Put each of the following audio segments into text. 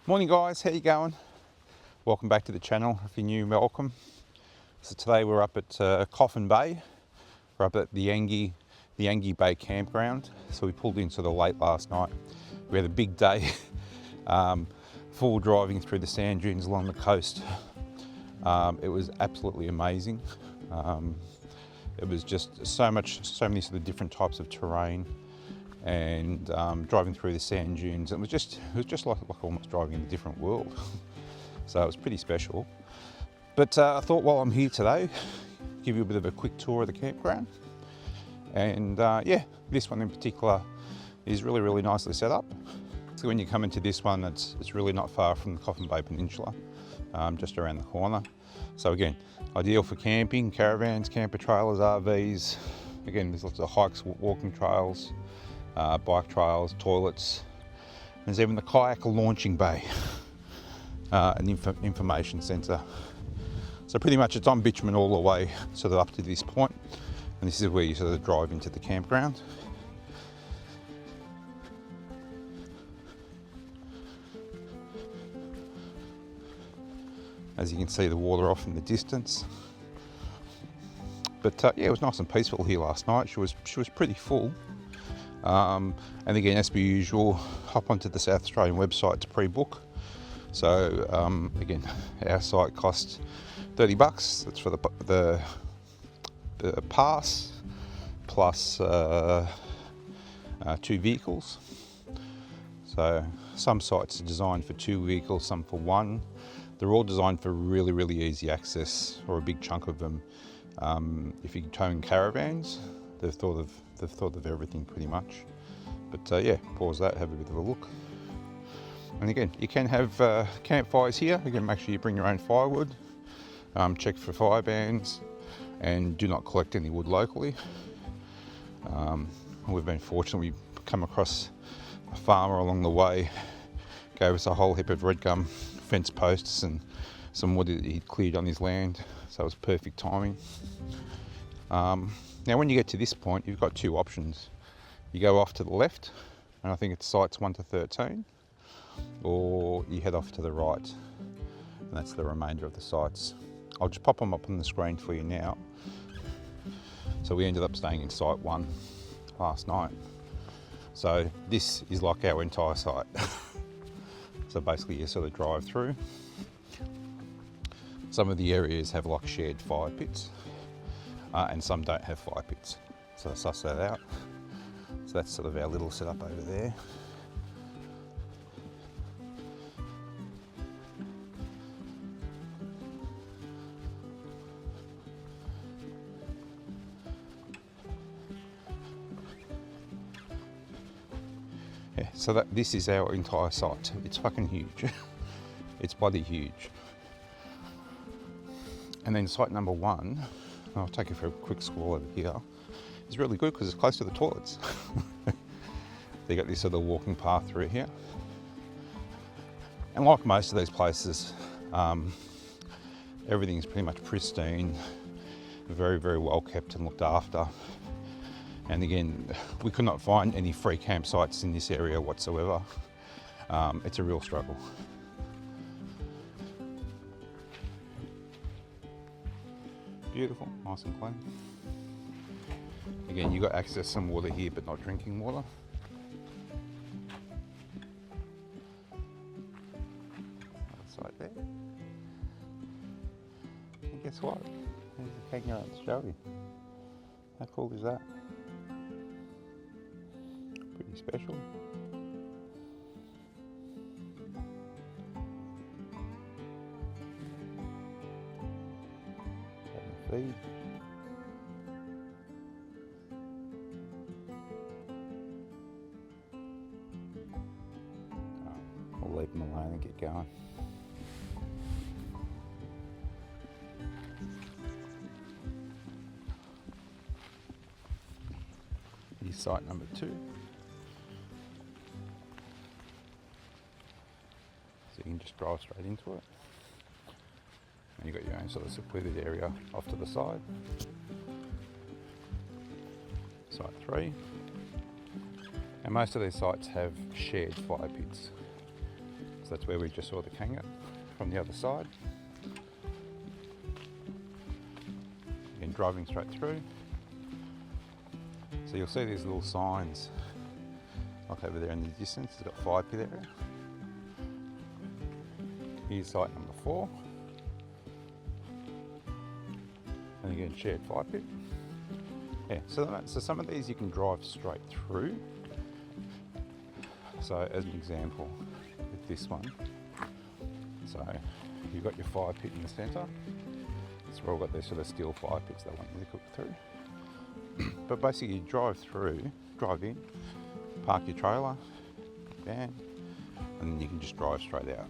Morning guys, how you going? Welcome back to the channel. If you're new, welcome. So today we're up at Coffin Bay. We're up at the Yangie Bay Campground. So we pulled in sort of late last night. We had a big day, full driving through the sand dunes along the coast. It was absolutely amazing. It was just so many sort of different types of terrain, and driving through the sand dunes. It was just like almost driving in a different world. So it was pretty special. But I thought while I'm here today, give you a bit of a quick tour of the campground. And yeah, this one in particular is really nicely set up. So when you come into this one, it's really not far from the Eyre Peninsula, just around the corner. So again, ideal for camping, caravans, camper trailers, RVs. Again, there's lots of hikes, walking trails, bike trails, toilets. There's even the kayak launching bay, an information centre. So pretty much it's on bitumen all the way sort of up to this point, and this is where you sort of drive into the campground. As you can see, the water off in the distance. But yeah, it was nice and peaceful here last night. She was pretty full. And again, as per usual, hop onto the South Australian website to pre-book. So again, our site costs $30. That's for the pass plus 2 vehicles. So some sites are designed for 2 vehicles, some for 1. They're all designed for really easy access, or a big chunk of them. If you're towing caravans, they've thought of everything pretty much. But yeah, pause that, have a bit of a look. And again, you can have campfires here. Again, make sure you bring your own firewood. Check for fire bans, and do not collect any wood locally. We've been fortunate, we've come across a farmer along the way, gave us a whole heap of red gum fence posts and some wood that he'd cleared on his land, so it was perfect timing. Now when you get to this point, you've got 2 options. You go off to the left, and I think it's sites 1 to 13, or you head off to the right, and that's the remainder of the sites. I'll just pop them up on the screen for you now. So we ended up staying in site 1 last night. So this is like our entire site. So basically you sort of drive through. Some of the areas have like shared fire pits, and some don't have fire pits. So suss that out. So that's sort of our little setup over there. Yeah, so this is our entire site. It's fucking huge. It's bloody huge. And then site number 1, I'll take you for a quick stroll over here. It's really good because it's close to the toilets. They got this sort of walking path through here. And like most of these places, everything's pretty much pristine, very well kept and looked after. And again, we could not find any free campsites in this area whatsoever. It's a real struggle. Beautiful, nice and clean. Again, you've got access to some water here, but not drinking water. That's right there. And guess what? There's a kangaroo in Australia. How cool is that? Pretty special. Feed. We'll leave them alone and get going. Here's site number 2. So you can just drive straight into it. And you've got your own sort of secluded area off to the side. Site 3. And most of these sites have shared fire pits. So that's where we just saw the kangaroo from the other side. Again, driving straight through. So you'll see these little signs, like over there in the distance. It's got fire pit area. Here's site number 4. And again, shared fire pit. Yeah, so some of these you can drive straight through. So as an example, with this one, so you've got your fire pit in the centre. It's all got these sort of steel fire pits they want you to cook through. But basically you drive in, park your trailer, van, and then you can just drive straight out.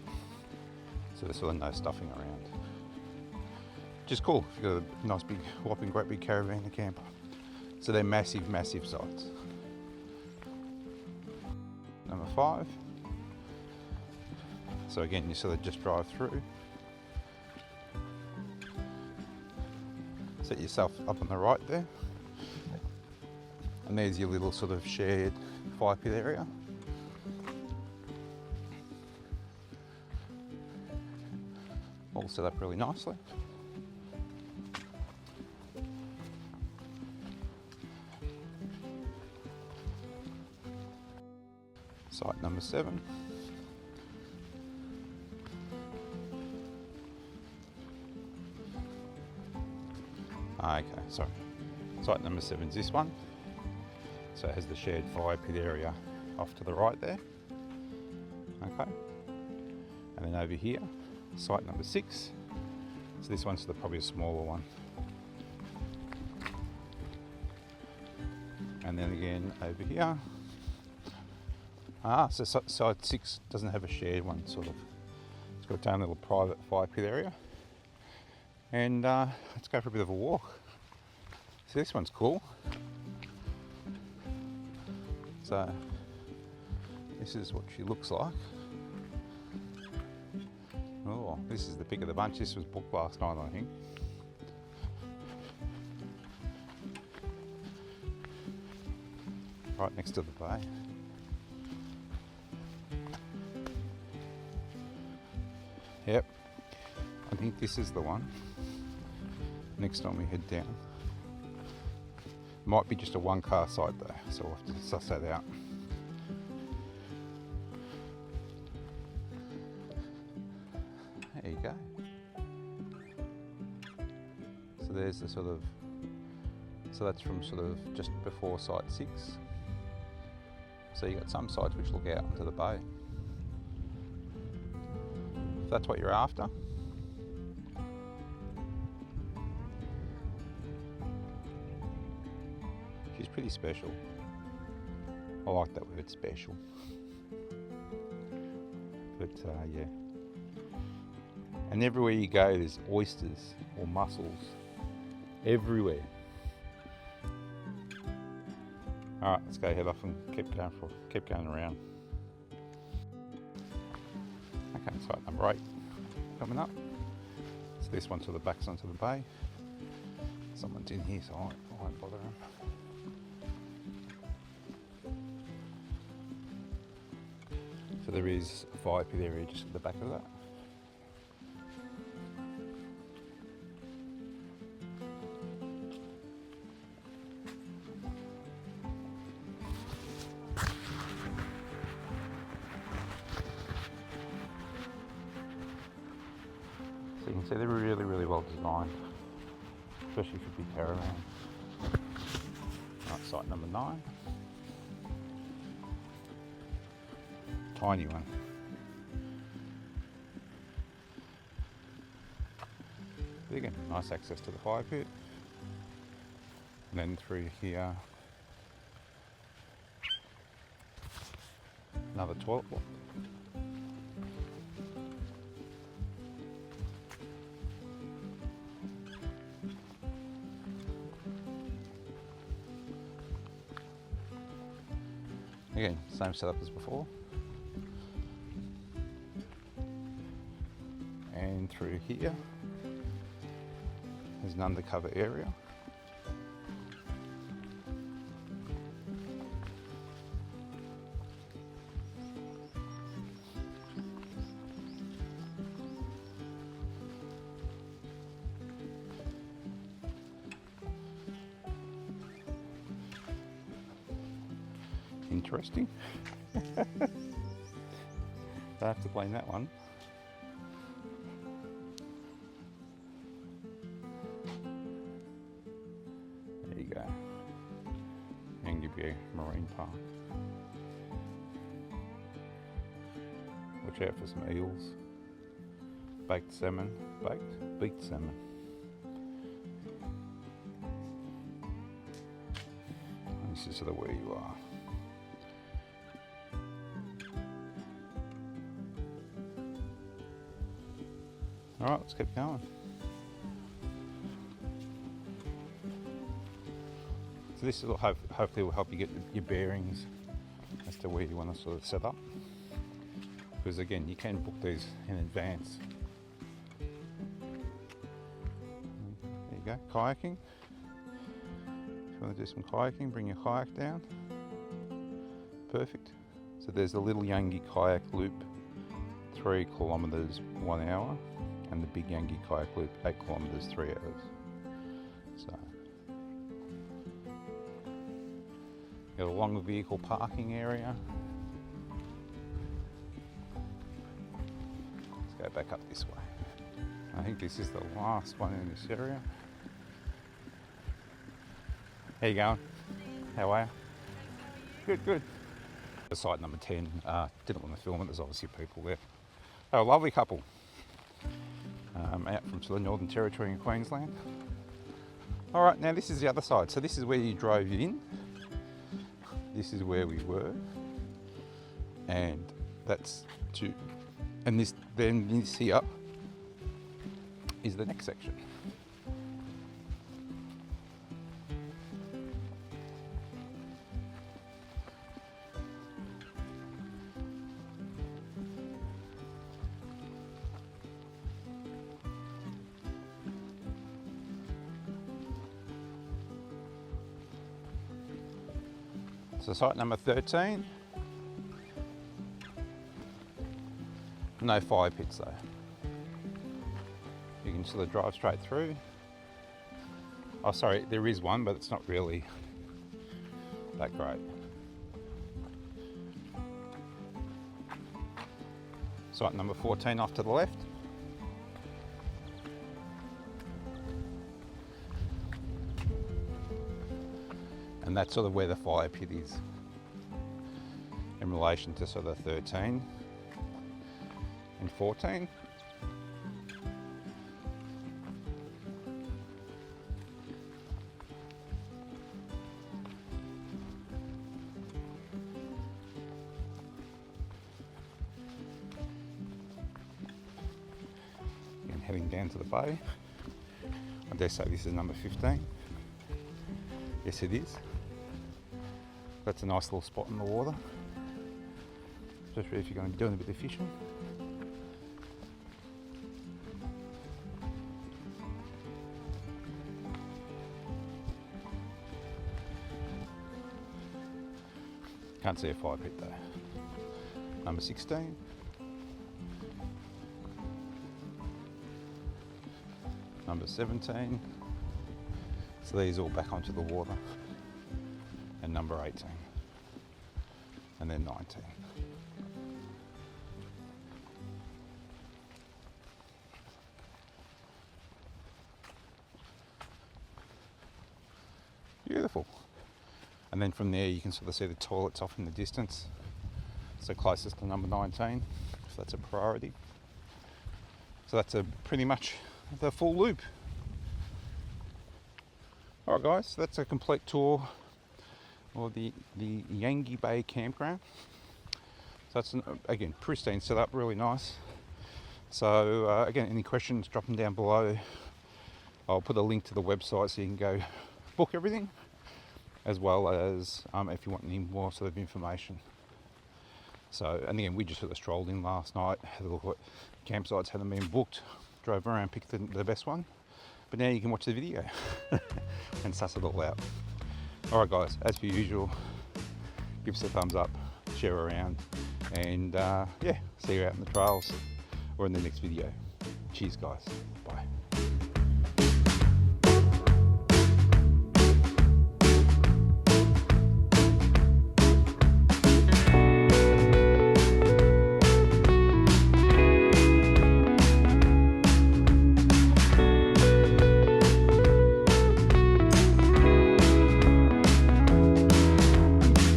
So there's sort of no stuffing around. Which is cool if you've got a nice big, whopping great big caravan to camp. So they're massive, massive sites. Number 5. So again, you sort of just drive through. Set yourself up on the right there. And there's your little sort of shared fire pit area. All set up really nicely. Site number 7. Okay, sorry. Site number 7 is this one. So it has the shared fire pit area off to the right there. Okay. And then over here, site number 6. So this one's probably a smaller one. And then again over here. So site 6 doesn't have a shared one, sort of. It's got its own little private fire pit area. And let's go for a bit of a walk. So this one's cool. So this is what she looks like. Oh, this is the pick of the bunch. This was booked last night, I think. Right next to the bay. Yep, I think this is the one. Next time we head down. Might be just a 1-car site though, so we'll have to suss that out. There you go. So there's the sort of, so that's from sort of just before site 6. So you got some sites which look out into the bay. If that's what you're after. She's pretty special. I like that word, special. But yeah. And everywhere you go there's oysters or mussels. Everywhere. Alright, let's go head off and keep going around. Okay, site number 8 coming up. So this one sort of backs onto the bay. Someone's in here, so I won't bother him. So there is a fire pit area just at the back of that. So you can see they're really, really well designed, especially for big caravans. Right, site number 9. Tiny one. But again, nice access to the fire pit. And then through here, another toilet block. Again, same setup as before. And through here, there's an undercover area. Interesting. I have to blame that one. There you go. Yangie Bay Marine Park. Watch out for some eels. Baked salmon. Beaked salmon. And this is sort of where you are. Alright, let's keep going. So this will hopefully will help you get your bearings as to where you want to sort of set up. Because again, you can book these in advance. There you go, kayaking. If you want to do some kayaking, bring your kayak down. Perfect. So there's the little Yangie kayak loop, 3 kilometres 1 hour, and the big Yangie kayak loop, 8 kilometres 3 hours. So got a longer vehicle parking area. Let's go back up this way. I think this is the last one in this area. How you going? How are you? Good, good. Site number 10, didn't want to film it, there's obviously people there. Oh, lovely couple. Out from the Northern Territory in Queensland. All right, now this is the other side. So this is where you drove in. This is where we were. And that's and this here is the next section. So site number 13, no fire pits though. You can sort of drive straight through. Oh sorry, there is one, but it's not really that great. Site number 14 off to the left. And that's sort of where the fire pit is in relation to sort of 13 and 14. And heading down to the bay. I dare say this is number 15. Yes, it is. That's a nice little spot in the water, especially if you're going to be doing a bit of fishing. Can't see a fire pit though. Number 16. Number 17. So these all back onto the water. And number 18. And then 19. Beautiful. And then from there you can sort of see the toilets off in the distance. So closest to number 19, so that's a priority. So that's pretty much the full loop. Alright guys, so that's a complete tour of the Yangie Bay Campground. So that's, again, pristine setup, really nice. So again, any questions, drop them down below. I'll put a link to the website so you can go book everything, as well as if you want any more sort of information. So, and again, we just sort of strolled in last night, had a look at campsites, hadn't been booked, drove around, picked the best one. But now you can watch the video and suss it all out. Alright guys, as per usual, give us a thumbs up, share around, and yeah, see you out in the trails or in the next video. Cheers guys, bye.